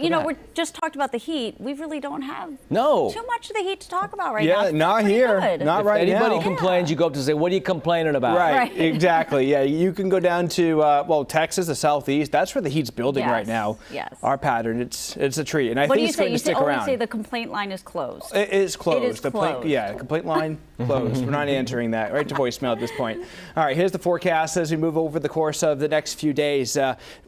But, you know, we just talked about the heat. We really don't have too much of the heat to talk about right now. Yeah, not here. Good. Not right now. If anybody complains, you go up to say, what are you complaining about? Right, exactly. Yeah, you can go down to, well, Texas, the southeast. That's where the heat's building right now. Yes. Our pattern, it's a treat. And I What think do you it's going to stick around. You say the complaint line is closed. It is closed. It is closed. Yeah, complaint line closed. We're not answering that. Right to voicemail at this point. All right, here's the forecast as we move over the course of the next few days.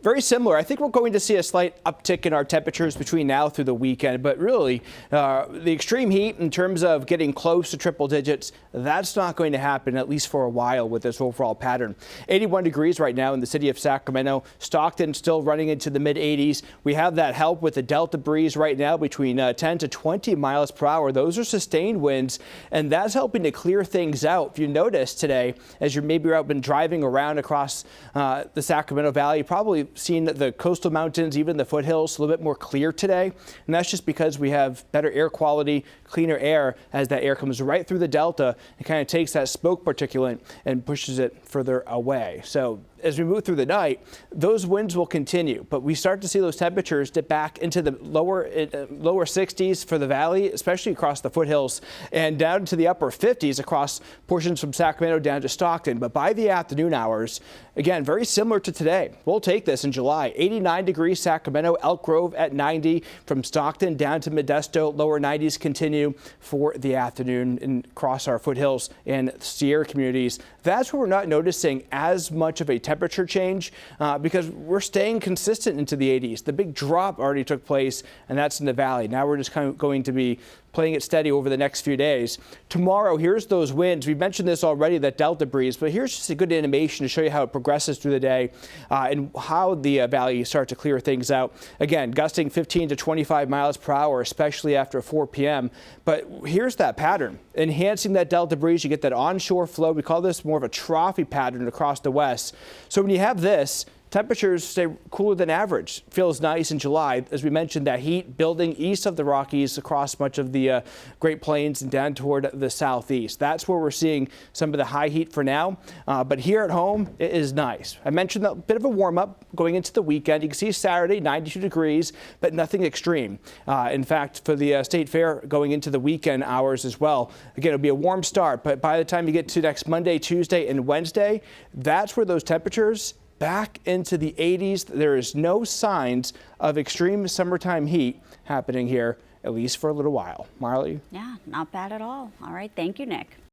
Very similar. I think we're going to see a slight uptick in our temperatures between now through the weekend, but really the extreme heat in terms of getting close to triple digits, that's not going to happen at least for a while with this overall pattern. 81 degrees right now in the city of Sacramento. Stockton still running into the mid 80s. We have that help with the Delta breeze right now between 10 to 20 miles per hour. Those are sustained winds, and that's helping to clear things out. If you notice today, as you're maybe out been driving around across the Sacramento Valley, you've probably seen the coastal mountains, even the foothills, a little bit more clear today. And that's just because we have better air quality, cleaner air as that air comes right through the Delta and kind of takes that smoke particulate and pushes it further away. So as we move through the night, those winds will continue, but we start to see those temperatures dip back into the lower 60s for the valley, especially across the foothills, and down to the upper 50s across portions from Sacramento down to Stockton. But by the afternoon hours, again, very similar to today. We'll take this in July. 89 degrees Sacramento, Elk Grove at 90, from Stockton down to Modesto, lower 90s continue for the afternoon and across our foothills and Sierra communities. That's where we're not noticing as much of a temperature change because we're staying consistent into the 80s. The big drop already took place, and that's in the valley. Now we're just kind of going to be playing it steady over the next few days. Tomorrow, here's those winds. We mentioned this already, that Delta breeze, but here's just a good animation to show you how it progresses through the day and how the valley starts to clear things out. Again, gusting 15 to 25 miles per hour, especially after 4 p.m. But here's that pattern. Enhancing that Delta breeze, you get that onshore flow. We call this more of a trophy pattern across the west. So when you have this, temperatures stay cooler than average. Feels nice in July. As we mentioned, that heat building east of the Rockies across much of the Great Plains and down toward the southeast. That's where we're seeing some of the high heat for now. But here at home, it is nice. I mentioned a bit of a warm up going into the weekend. You can see Saturday, 92 degrees, but nothing extreme. In fact, for the State Fair going into the weekend hours as well, again, it'll be a warm start. But by the time you get to next Monday, Tuesday, and Wednesday, that's where those temperatures back into the 80s. There is no signs of extreme summertime heat happening here, at least for a little while. Marley? Yeah, not bad at all. All right. Thank you, Nick.